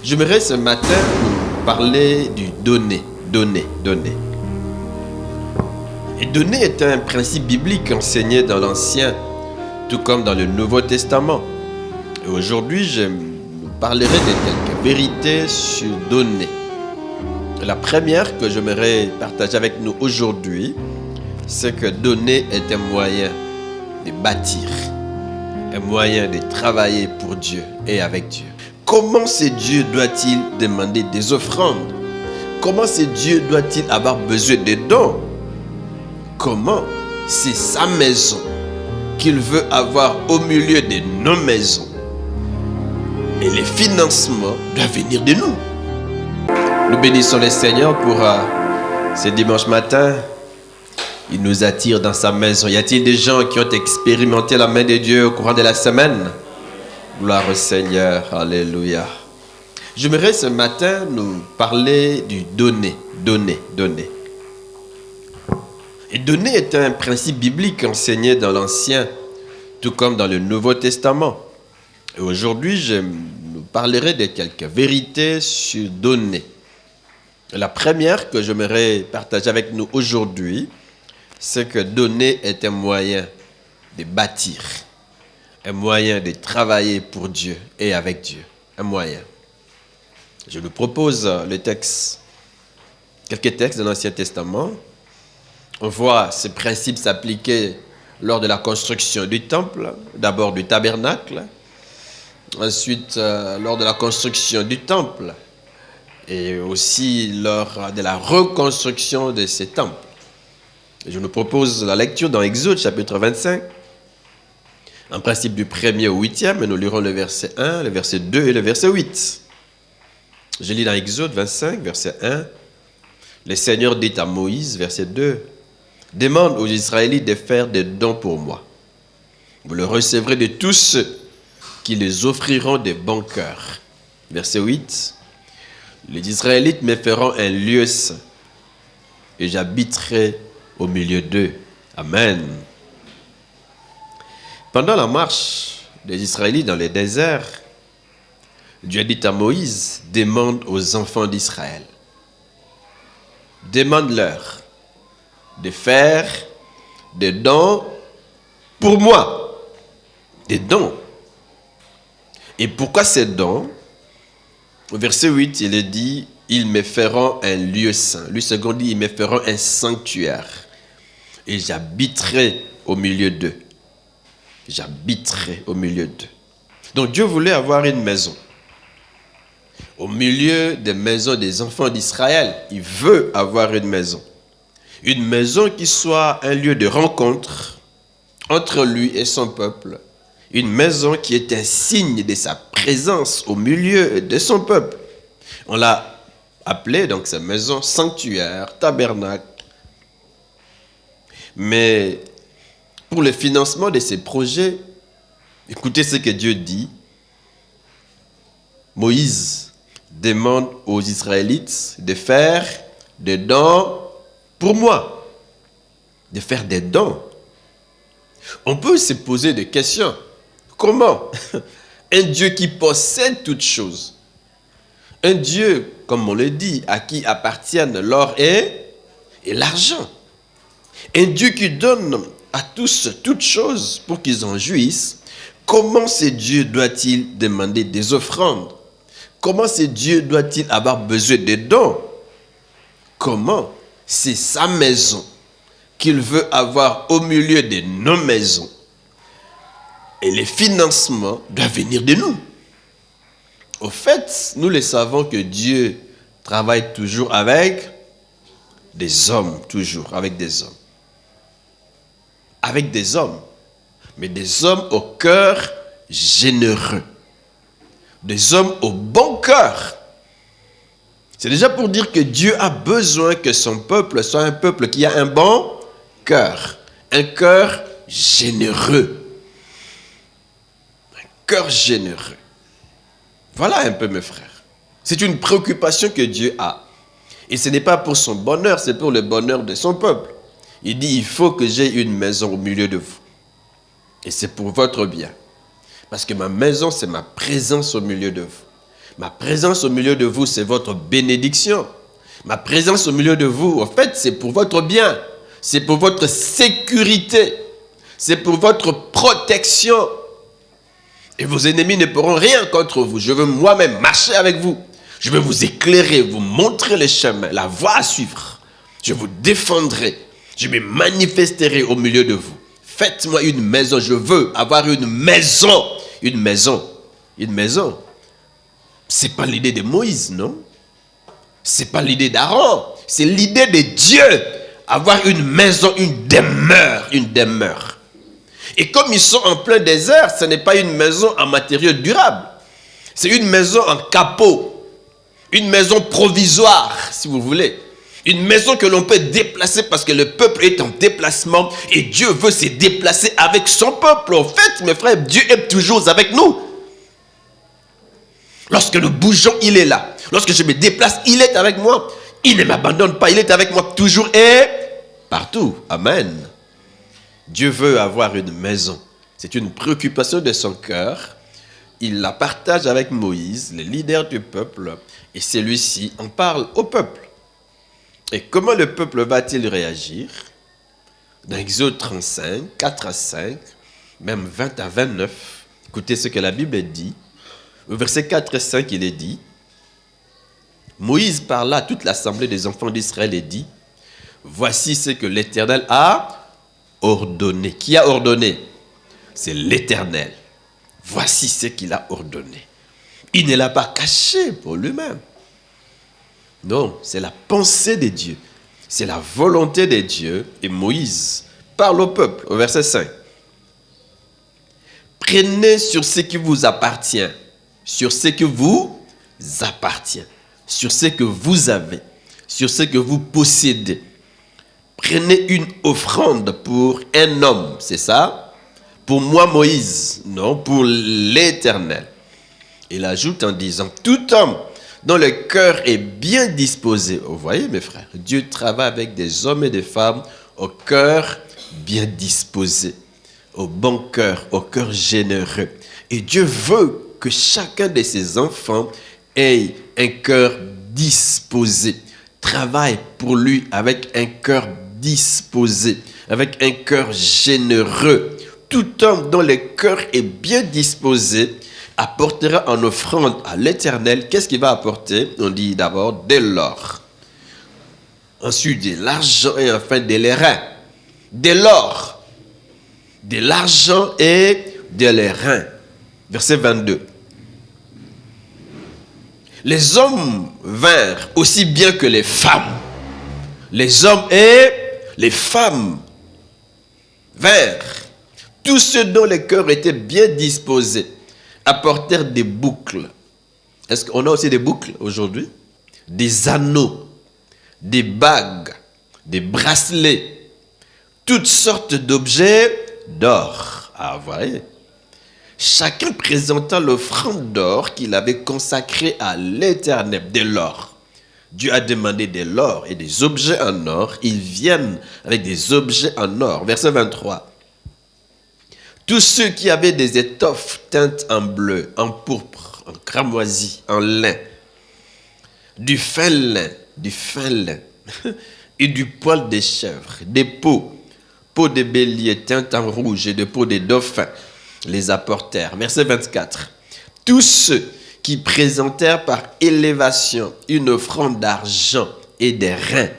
J'aimerais ce matin nous parler du donner. Et donner est un principe biblique enseigné dans l'Ancien, tout comme dans le Nouveau Testament. Et aujourd'hui, je vous parlerai de quelques vérités sur donner. La première que j'aimerais partager avec nous aujourd'hui, c'est que donner est un moyen de bâtir, un moyen de travailler pour Dieu et avec Dieu. Comment ce Dieu doit-il demander des offrandes? Comment ce Dieu doit-il avoir besoin de dons? Comment c'est sa maison qu'il veut avoir au milieu de nos maisons? Et les financements doivent venir de nous. Nous bénissons le Seigneur pour ce dimanche matin. Il nous attire dans sa maison. Y a-t-il des gens qui ont expérimenté la main de Dieu au courant de la semaine? Gloire au Seigneur. Alléluia. J'aimerais ce matin nous parler du donner. Et donner est un principe biblique enseigné dans l'Ancien, tout comme dans le Nouveau Testament. Et aujourd'hui, je nous parlerai de quelques vérités sur donner. La première que j'aimerais partager avec nous aujourd'hui, c'est que donner est un moyen de bâtir, un moyen de travailler pour Dieu et avec Dieu, un moyen. Je vous propose quelques textes de l'Ancien Testament. On voit ce principe s'appliquer lors de la construction du temple, d'abord du tabernacle, ensuite lors de la construction du temple, et aussi lors de la reconstruction de ces temples. Je nous propose la lecture dans Exode chapitre 25, en principe du 1er au 8e, et nous lirons le verset 1, le verset 2 et le verset 8. Je lis dans Exode 25, verset 1, le Seigneur dit à Moïse, verset 2, « Demande aux Israélites de faire des dons pour moi. Vous le recevrez de tous ceux qui les offriront de bon cœur. » Verset 8, « Les Israélites me feront un lieu saint, et j'habiterai au milieu d'eux. » Amen. Pendant la marche des Israélites dans le désert, Dieu dit à Moïse, demande aux enfants d'Israël, demande-leur de faire des dons pour moi. Des dons. Et pourquoi ces dons? Au verset 8, il est dit, ils me feront un lieu saint. Le second dit, ils me feront un sanctuaire. Et j'habiterai au milieu d'eux. J'habiterai au milieu d'eux. Donc Dieu voulait avoir une maison. Au milieu des maisons des enfants d'Israël, il veut avoir une maison. Une maison qui soit un lieu de rencontre entre lui et son peuple. Une maison qui est un signe de sa présence au milieu de son peuple. On l'a appelée donc cette maison sanctuaire, tabernacle. Mais pour le financement de ces projets, écoutez ce que Dieu dit. Moïse demande aux Israélites de faire des dons pour moi. De faire des dons. On peut se poser des questions. Comment? Un Dieu qui possède toutes choses. Un Dieu, comme on le dit, à qui appartiennent l'or et l'argent. Un Dieu qui donne à tous toutes choses pour qu'ils en jouissent. Comment ce Dieu doit-il demander des offrandes? Comment ce Dieu doit-il avoir besoin de dons? Comment c'est sa maison qu'il veut avoir au milieu de nos maisons? Et les financements doivent venir de nous. Au fait, nous le savons que Dieu travaille toujours avec des hommes, toujours avec des hommes. Avec des hommes, mais des hommes au cœur généreux. Des hommes au bon cœur. C'est déjà pour dire que Dieu a besoin que son peuple soit un peuple qui a un bon cœur. Un cœur généreux. Cœur généreux. Voilà un peu mes frères. C'est une préoccupation que Dieu a. Et ce n'est pas pour son bonheur, c'est pour le bonheur de son peuple. Il dit, il faut que j'aie une maison au milieu de vous. Et c'est pour votre bien. Parce que ma maison, c'est ma présence au milieu de vous. Ma présence au milieu de vous, c'est votre bénédiction. Ma présence au milieu de vous, en fait, c'est pour votre bien. C'est pour votre sécurité. C'est pour votre protection. Et vos ennemis ne pourront rien contre vous. Je veux moi-même marcher avec vous. Je veux vous éclairer, vous montrer le chemin, la voie à suivre. Je vous défendrai. Je me manifesterai au milieu de vous. Faites-moi une maison. Je veux avoir une maison. Une maison. Une maison. C'est pas l'idée de Moïse, non? C'est pas l'idée d'Aaron. C'est l'idée de Dieu. Avoir une maison, une demeure. Une demeure. Et comme ils sont en plein désert, ce n'est pas une maison en matériaux durables. C'est une maison en capot. Une maison provisoire, si vous voulez. Une maison que l'on peut déplacer parce que le peuple est en déplacement et Dieu veut se déplacer avec son peuple. En fait, mes frères, Dieu est toujours avec nous. Lorsque nous bougeons, il est là. Lorsque je me déplace, il est avec moi. Il ne m'abandonne pas, il est avec moi toujours et partout. Amen. Dieu veut avoir une maison. C'est une préoccupation de son cœur. Il la partage avec Moïse, le leader du peuple, et celui-ci en parle au peuple. Et comment le peuple va-t-il réagir? Dans Exode 35, 4 à 5, même 20 à 29, écoutez ce que la Bible dit. Au verset 4 et 5, il est dit, Moïse parla à toute l'assemblée des enfants d'Israël et dit, voici ce que l'Éternel a ordonné. Qui a ordonné? C'est l'Éternel. Voici ce qu'il a ordonné. Il ne l'a pas caché pour lui-même. Non, c'est la pensée de Dieu. C'est la volonté de Dieu. Et Moïse parle au peuple, au verset 5. Prenez sur ce qui vous appartient, sur ce que vous appartient, sur ce que vous avez, sur ce que vous possédez. Prenez une offrande pour un homme, c'est ça? Pour moi, Moïse, non, pour l'Éternel. Il ajoute en disant, tout homme dont le cœur est bien disposé. Vous voyez, mes frères, Dieu travaille avec des hommes et des femmes au cœur bien disposé, au bon cœur, au cœur généreux. Et Dieu veut que chacun de ses enfants ait un cœur disposé, travaille pour lui avec un cœur disposé, avec un cœur généreux. Tout homme dont le cœur est bien disposé apportera en offrande à l'Éternel. Qu'est-ce qu'il va apporter? On dit d'abord de l'or, ensuite de l'argent et enfin de l'airain. De l'or, de l'argent et de l'airain. Verset 22. Les hommes vinrent aussi bien que les femmes. Les hommes et les femmes vinrent. Tous ceux dont le cœur était bien disposé apportèrent des boucles. Est-ce qu'on a aussi des boucles aujourd'hui? Des anneaux, des bagues, des bracelets, toutes sortes d'objets d'or. Ah, vous voyez. Chacun présentant l'offrande d'or qu'il avait consacrée à l'Éternel, de l'or. Dieu a demandé de l'or et des objets en or. Ils viennent avec des objets en or. Verset 23. Tous ceux qui avaient des étoffes teintes en bleu, en pourpre, en cramoisi, en lin, du fin lin, et du poil des chèvres, des peaux de bélier teintes en rouge et de peau de dauphin, les apportèrent. Verset 24. Tous ceux qui présentèrent par élévation une offrande d'argent et des reins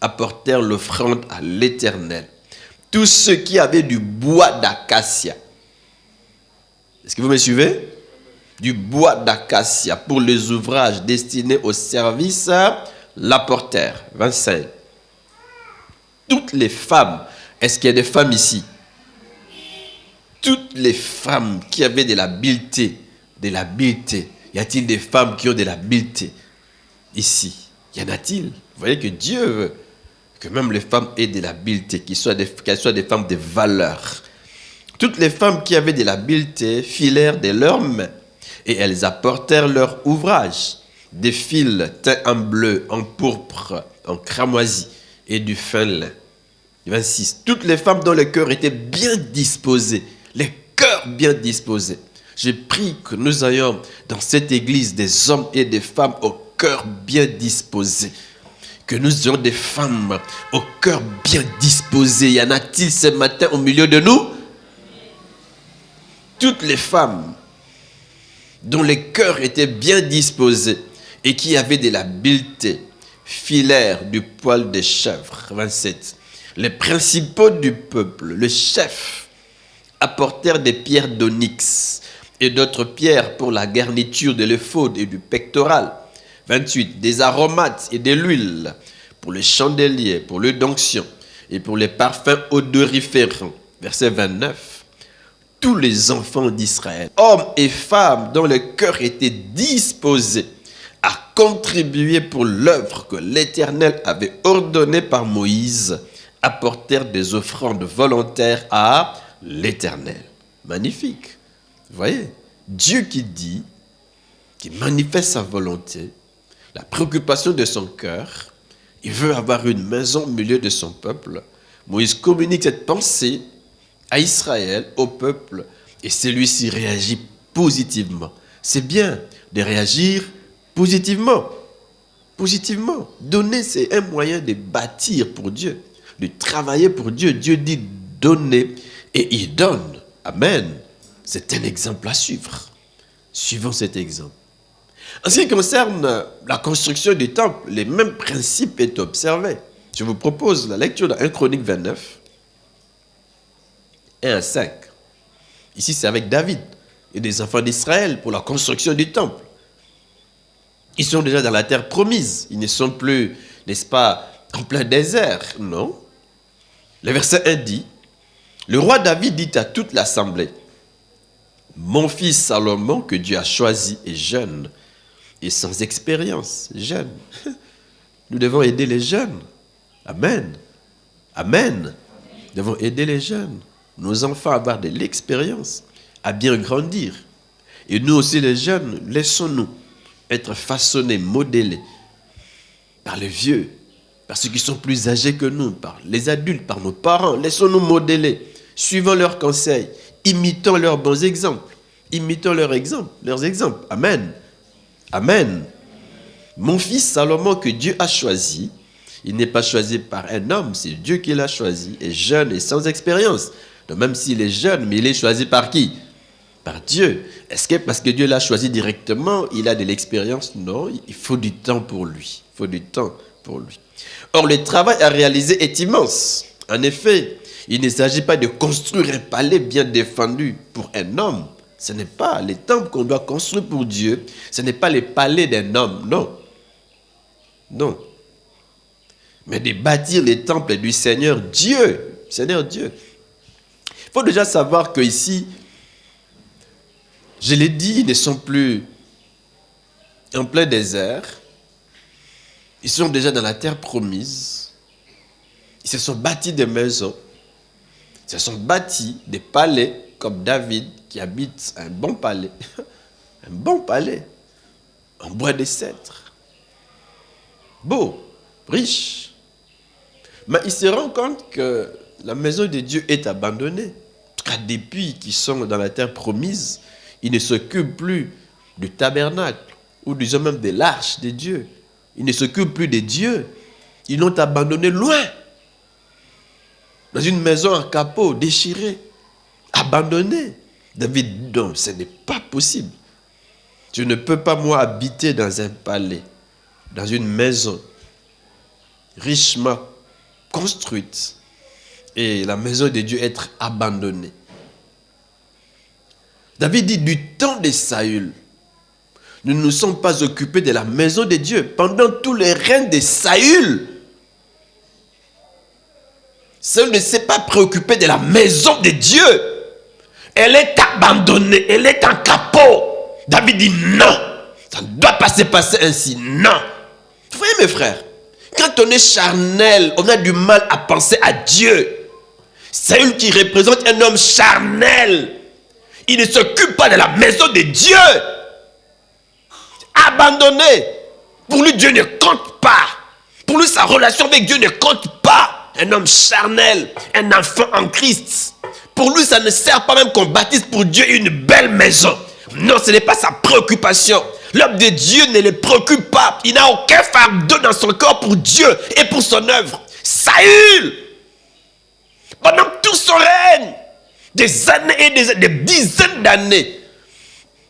apportèrent l'offrande à l'Éternel. Tous ceux qui avaient du bois d'acacia. Est-ce que vous me suivez? Du bois d'acacia pour les ouvrages destinés au service l'apportèrent. 25. Toutes les femmes, est-ce qu'il y a des femmes ici? Toutes les femmes qui avaient de l'habileté, y a-t-il des femmes qui ont de l'habileté ici? Y en a-t-il? Vous voyez que Dieu veut que même les femmes aient de l'habileté, qu'elles soient des femmes de valeur. Toutes les femmes qui avaient de l'habileté filèrent de leurs mains et elles apportèrent leur ouvrage, des fils teints en bleu, en pourpre, en cramoisi et du fin lin. 26. Toutes les femmes dont le cœur était bien disposé, les cœurs bien disposés. Je prie que nous ayons dans cette église des hommes et des femmes au cœur bien disposés. Que nous ayons des femmes au cœur bien disposées. Y en a-t-il ce matin au milieu de nous? Toutes les femmes dont les cœurs étaient bien disposés et qui avaient de l'habileté, filèrent du poil des chèvres. 27. Les principaux du peuple, le chef, apportèrent des pierres d'onyx et d'autres pierres pour la garniture de l'éphod et du pectoral. 28. Des aromates et de l'huile pour les chandeliers, pour le d'onction et pour les parfums odoriférants. Verset 29. Tous les enfants d'Israël, hommes et femmes dont le cœur était disposé à contribuer pour l'œuvre que l'Éternel avait ordonnée par Moïse, apportèrent des offrandes volontaires à l'Éternel. Magnifique. Vous voyez, Dieu qui dit, qui manifeste sa volonté, la préoccupation de son cœur, il veut avoir une maison au milieu de son peuple. Moïse communique cette pensée à Israël, au peuple, et celui-ci réagit positivement. C'est bien de réagir positivement. Positivement. Donner, c'est un moyen de bâtir pour Dieu, de travailler pour Dieu. Dieu dit donner et il donne. Amen. C'est un exemple à suivre. Suivons cet exemple. En ce qui concerne la construction du temple, les mêmes principes sont observés. Je vous propose la lecture de 1 Chronique 29. 1 à 5. Ici, c'est avec David et des enfants d'Israël pour la construction du temple. Ils sont déjà dans la terre promise. Ils ne sont plus, n'est-ce pas, en plein désert. Non. Le verset 1 dit, le roi David dit à toute l'assemblée, mon fils Salomon, que Dieu a choisi, est jeune et sans expérience. Jeune. Nous devons aider les jeunes. Amen. Amen. Nous devons aider les jeunes. Nos enfants à avoir de l'expérience, à bien grandir. Et nous aussi les jeunes, laissons-nous être façonnés, modélés par les vieux, par ceux qui sont plus âgés que nous, par les adultes, par nos parents. Laissons-nous modeler, suivons leurs conseils, imitons leurs bons exemples, imitons leurs exemples. Amen. Amen. Mon fils Salomon que Dieu a choisi, il n'est pas choisi par un homme, c'est Dieu qui l'a choisi, est jeune et sans expérience. Donc même s'il est jeune, mais il est choisi par qui? Par Dieu. Est-ce que parce que Dieu l'a choisi directement, il a de l'expérience? Non, il faut du temps pour lui. Il faut du temps pour lui. Or, le travail à réaliser est immense. En effet, il ne s'agit pas de construire un palais bien défendu pour un homme. Ce n'est pas les temples qu'on doit construire pour Dieu. Ce n'est pas les palais d'un homme, non. Non. Mais de bâtir les temples du Seigneur Dieu. Seigneur Dieu. Il faut déjà savoir qu'ici, je l'ai dit, ils ne sont plus en plein désert. Ils sont déjà dans la terre promise. Ils se sont bâtis des maisons. Ils se sont bâtis des palais comme David qui habite un bon palais. Un bon palais. En bois de cèdre. Beau, riche. Mais ils se rendent compte que la maison de Dieu est abandonnée. En tout cas, depuis qu'ils sont dans la terre promise, ils ne s'occupent plus du tabernacle ou disons même de l'arche de Dieu. Ils ne s'occupent plus de Dieu. Ils l'ont abandonné loin. Dans une maison en capot, déchirée, abandonnée. David dit non, ce n'est pas possible. Je ne peux pas moi habiter dans un palais, dans une maison richement construite et la maison de Dieu être abandonnée. David dit du temps de Saül, nous ne nous sommes pas occupés de la maison de Dieu. Pendant tous les règnes de Saül, Saül ne s'est pas préoccupé de la maison de Dieu. Elle est abandonnée, elle est en capot. David dit non, ça ne doit pas se passer ainsi, non. Vous voyez mes frères, quand on est charnel, on a du mal à penser à Dieu. Saül qui représente un homme charnel, il ne s'occupe pas de la maison de Dieu. Abandonné. Pour lui, Dieu ne compte pas. Pour lui, sa relation avec Dieu ne compte pas. Un homme charnel, un enfant en Christ. Pour lui, ça ne sert pas même qu'on bâtisse pour Dieu une belle maison. Non, ce n'est pas sa préoccupation. L'homme de Dieu ne le préoccupe pas. Il n'a aucun fardeau dans son corps pour Dieu et pour son œuvre. Saül, pendant tout son règne, des années et des dizaines d'années,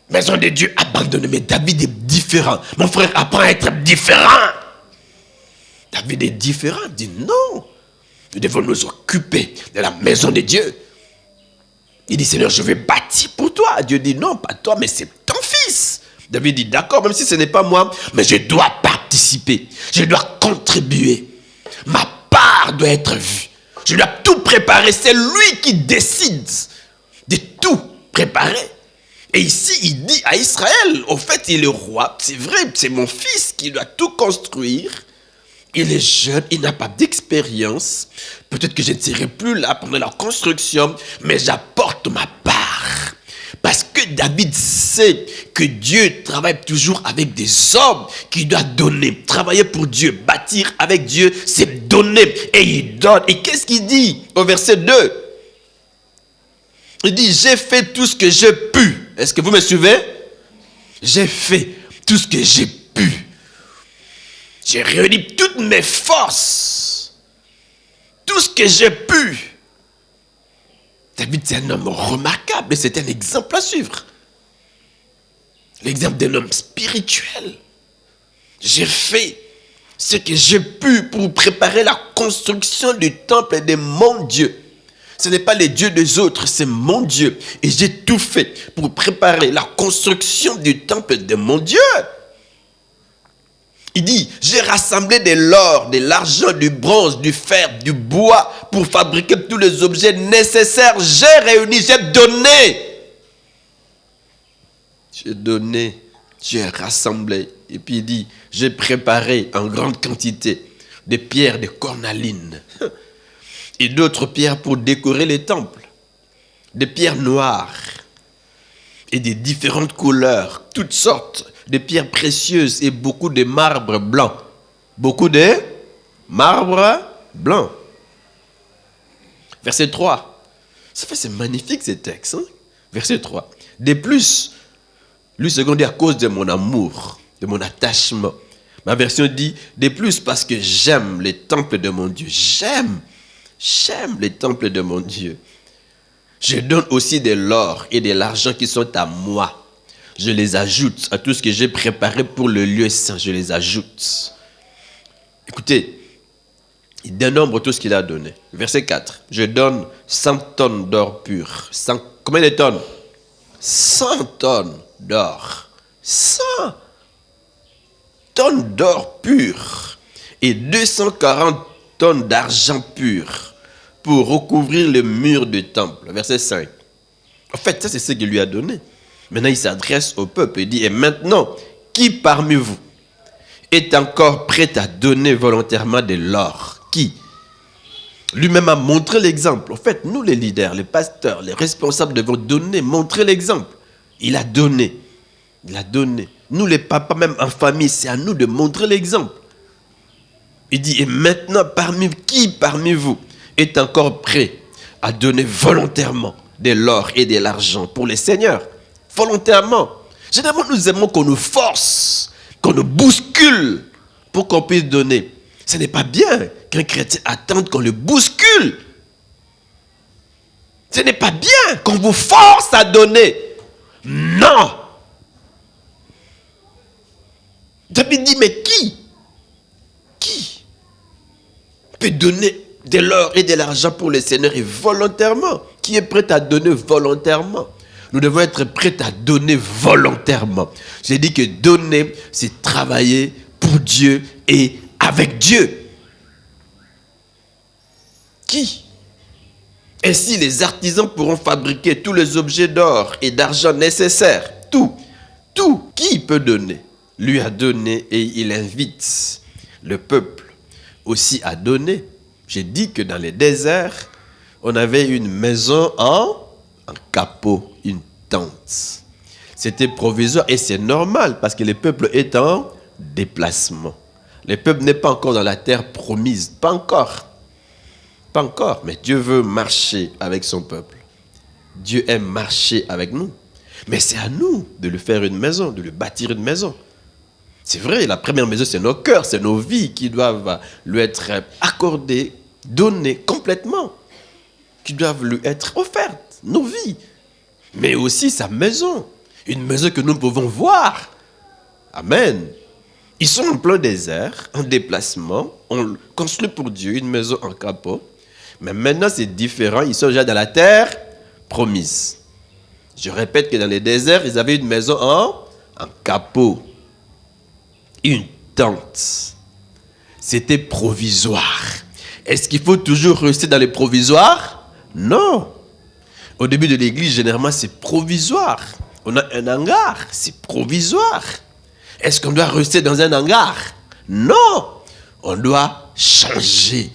maison de Dieu abandonnée. Mais David est différent. Mon frère apprend à être différent. David est différent. Il dit non. Nous devons nous occuper de la maison de Dieu. Il dit Seigneur, je vais bâtir pour toi. Dieu dit non, pas toi, mais c'est ton fils. David dit d'accord, même si ce n'est pas moi, mais je dois participer. Je dois contribuer. Ma part doit être vue. Je dois tout préparer. C'est lui qui décide de tout préparer. Et ici, il dit à Israël, au fait, il est le roi. C'est vrai, c'est mon fils qui doit tout construire. Il est jeune, il n'a pas d'expérience. Peut-être que je ne serai plus là pendant la construction, mais j'apporte ma part. Parce que David sait que Dieu travaille toujours avec des hommes qui doivent donner. Travailler pour Dieu, bâtir avec Dieu, c'est donner. Et il donne. Et qu'est-ce qu'il dit au verset 2? Il dit, j'ai fait tout ce que j'ai pu. Est-ce que vous me suivez? J'ai fait tout ce que j'ai pu. J'ai réuni toutes mes forces. Tout ce que j'ai pu. David, c'est un homme remarquable. C'est un exemple à suivre. L'exemple d'un homme spirituel. J'ai fait ce que j'ai pu pour préparer la construction du temple de mon Dieu. Ce n'est pas les dieux des autres, c'est mon Dieu. Et j'ai tout fait pour préparer la construction du temple de mon Dieu. Il dit, j'ai rassemblé de l'or, de l'argent, du bronze, du fer, du bois pour fabriquer tous les objets nécessaires. J'ai réuni, j'ai donné. J'ai donné, j'ai rassemblé. Et puis il dit, j'ai préparé en grande quantité des pierres de cornaline et d'autres pierres pour décorer les temples. Des pierres noires et des différentes couleurs, toutes sortes de pierres précieuses et beaucoup de marbre blanc. Beaucoup de marbre blanc. Verset 3. C'est magnifique ce texte. Hein? Verset 3. De plus, lui second dit à cause de mon amour, de mon attachement. Ma version dit de plus parce que j'aime les temples de mon Dieu. J'aime les temples de mon Dieu. Je donne aussi de l'or et de l'argent qui sont à moi. Je les ajoute à tout ce que j'ai préparé pour le lieu saint. Je les ajoute. Écoutez, il dénombre tout ce qu'il a donné. Verset 4. Je donne 100 tonnes d'or pur. Combien de tonnes? 100 tonnes d'or. 100 tonnes d'or pur. Et 240 tonnes d'argent pur pour recouvrir le mur du temple. Verset 5. En fait, ça c'est ce qu'il lui a donné. Maintenant, il s'adresse au peuple et dit, et maintenant, qui parmi vous est encore prêt à donner volontairement de l'or? Qui? Lui-même a montré l'exemple. En fait, nous les leaders, les pasteurs, les responsables devons donner, montrer l'exemple. Il a donné. Nous les papas, même en famille, c'est à nous de montrer l'exemple. Il dit, et maintenant, qui parmi vous est encore prêt à donner volontairement de l'or et de l'argent pour les seigneurs? Volontairement. Généralement, nous aimons qu'on nous force, qu'on nous bouscule pour qu'on puisse donner. Ce n'est pas bien qu'un chrétien attende qu'on le bouscule. Ce n'est pas bien qu'on vous force à donner. Non. David dit, mais qui peut donner de l'or et de l'argent pour les seigneurs et volontairement? Qui est prêt à donner volontairement? Nous devons être prêts à donner volontairement. J'ai dit que donner, c'est travailler pour Dieu et avec Dieu. Qui? Ainsi, les artisans pourront fabriquer tous les objets d'or et d'argent nécessaires. Tout. Qui peut donner? Lui a donné et il invite le peuple aussi à donner. J'ai dit que dans les déserts, on avait une maison en capot, une tente. C'était provisoire et c'est normal parce que le peuple est en déplacement. Le peuple n'est pas encore dans la terre promise, pas encore, mais Dieu veut marcher avec son peuple. Dieu aime marcher avec nous. Mais c'est à nous de lui faire une maison, de lui bâtir une maison. C'est vrai, la première maison, c'est nos cœurs, c'est nos vies qui doivent lui être accordées, données complètement, qui doivent lui être offertes, nos vies. Mais aussi sa maison, une maison que nous pouvons voir. Amen. Ils sont en plein désert, en déplacement, on construit pour Dieu une maison en capot. Mais maintenant, c'est différent, ils sont déjà dans la terre promise. Je répète que dans les déserts, ils avaient une maison en capot. Une tente. C'était provisoire. Est-ce qu'il faut toujours rester dans les provisoires? Non. Au début de l'église, généralement, c'est provisoire. On a un hangar, c'est provisoire. Est-ce qu'on doit rester dans un hangar? Non. On doit changer.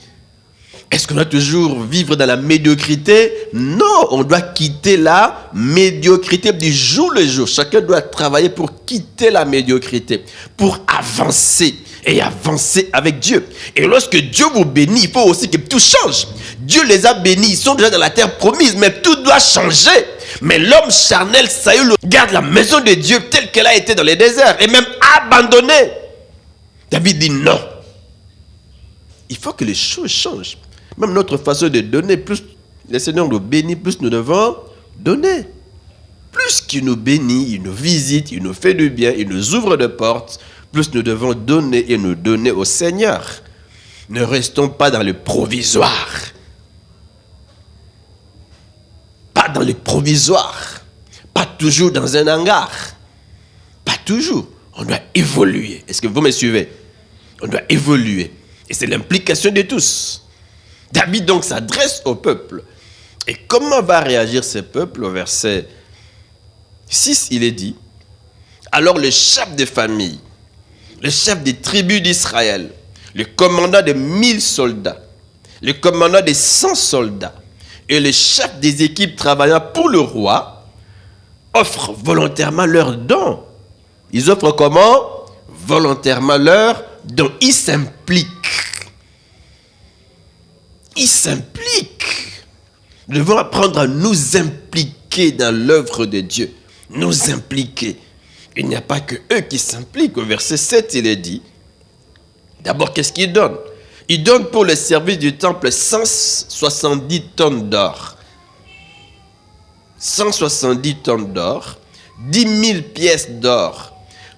Est-ce qu'on doit toujours vivre dans la médiocrité? Non, on doit quitter la médiocrité du jour le jour. Chacun doit travailler pour quitter la médiocrité, pour avancer et avancer avec Dieu. Et lorsque Dieu vous bénit, il faut aussi que tout change. Dieu les a bénis, ils sont déjà dans la terre promise, mais tout doit changer. Mais l'homme charnel, Saül, garde la maison de Dieu telle qu'elle a été dans les déserts et même abandonnée. David dit non. Il faut que les choses changent. Même notre façon de donner, plus le Seigneur nous bénit, plus nous devons donner. Plus qu'il nous bénit, il nous visite, il nous fait du bien, il nous ouvre des portes, plus nous devons donner et nous donner au Seigneur. Ne restons pas dans le provisoire. Pas dans le provisoire. Pas toujours dans un hangar. Pas toujours. On doit évoluer. Est-ce que vous me suivez? On doit évoluer. Et c'est l'implication de tous. David donc s'adresse au peuple. Et comment va réagir ce peuple? Au verset 6, il est dit: alors le chef des familles, le chef des tribus d'Israël, le commandant de 1000 soldats, le commandant des 100 soldats et le chef des équipes travaillant pour le roi offrent volontairement leurs dons. Ils offrent comment? Volontairement leurs dons. Ils s'impliquent. Ils s'impliquent. Nous devons apprendre à nous impliquer dans l'œuvre de Dieu. Nous impliquer. Il n'y a pas que eux qui s'impliquent. Au verset 7, il est dit, d'abord, qu'est-ce qu'ils donnent? Ils donnent pour le service du temple 170 tonnes d'or. 170 tonnes d'or, 10 000 pièces d'or,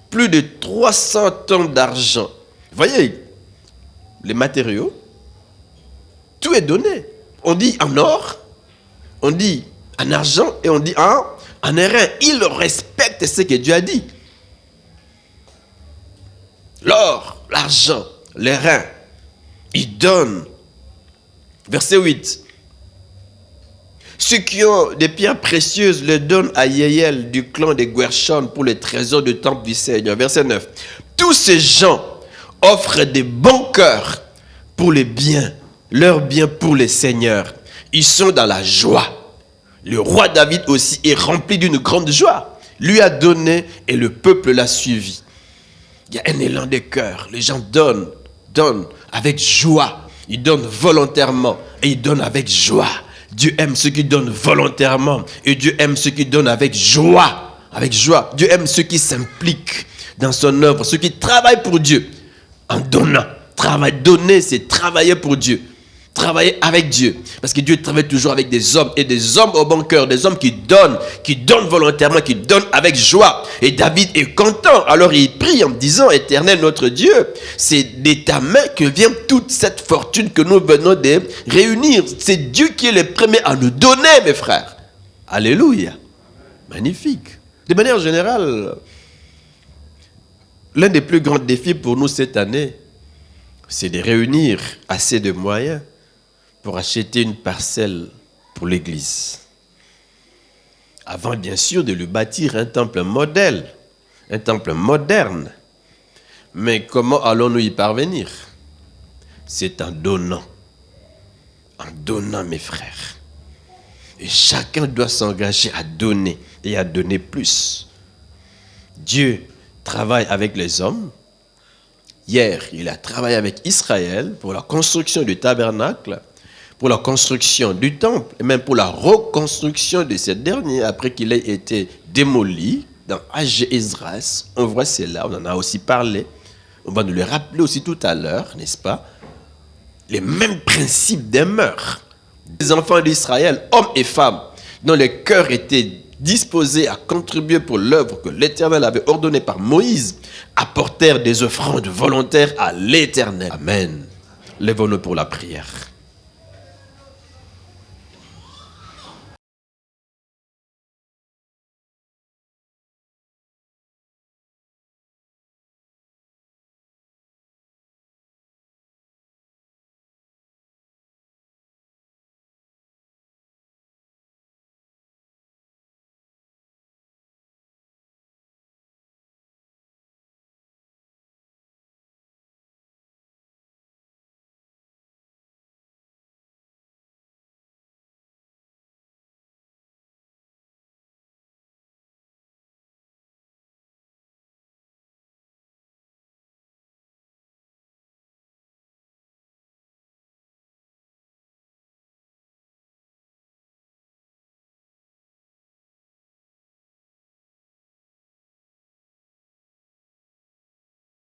plus de 300 tonnes d'argent. Voyez, les matériaux, tout est donné. On dit en or, on dit en argent et on dit en airain. Ils respectent ce que Dieu a dit. L'or, l'argent, les reins, ils donnent. Verset 8. Ceux qui ont des pierres précieuses le donnent à Yéel du clan des Guershon pour les trésors du temple du Seigneur. Verset 9. Tous ces gens offrent des bons cœurs pour les biens, leurs biens pour les seigneurs. Ils sont dans la joie. Le roi David aussi est rempli d'une grande joie. Lui a donné et le peuple l'a suivi. Il y a un élan de cœur. Les gens donnent avec joie. Ils donnent volontairement et ils donnent avec joie. Dieu aime ceux qui donnent volontairement et Dieu aime ceux qui donnent avec joie. Avec joie. Dieu aime ceux qui s'impliquent dans son œuvre, ceux qui travaillent pour Dieu en donnant. Donner, c'est travailler pour Dieu. Travailler avec Dieu. Parce que Dieu travaille toujours avec des hommes et des hommes au bon cœur, des hommes qui donnent volontairement, qui donnent avec joie. Et David est content. Alors il prie en disant: Éternel notre Dieu, c'est de ta main que vient toute cette fortune que nous venons de réunir. C'est Dieu qui est le premier à nous donner, mes frères. Alléluia. Magnifique. De manière générale, l'un des plus grands défis pour nous cette année, c'est de réunir assez de moyens pour acheter une parcelle pour l'église. Avant, bien sûr, de lui bâtir un temple modèle, un temple moderne. Mais comment allons-nous y parvenir? C'est en donnant. En donnant, mes frères. Et chacun doit s'engager à donner et à donner plus. Dieu travaille avec les hommes. Hier, il a travaillé avec Israël pour la construction du tabernacle, pour la construction du temple et même pour la reconstruction de ce dernier après qu'il ait été démoli. Dans Ag Esdras, on voit cela, on en a aussi parlé. On va nous le rappeler aussi tout à l'heure, n'est-ce pas? Les mêmes principes demeurent. Les enfants d'Israël, hommes et femmes, dont les cœurs étaient disposés à contribuer pour l'œuvre que l'Éternel avait ordonnée par Moïse, apportèrent des offrandes volontaires à l'Éternel. Amen. Lèvons-nous pour la prière.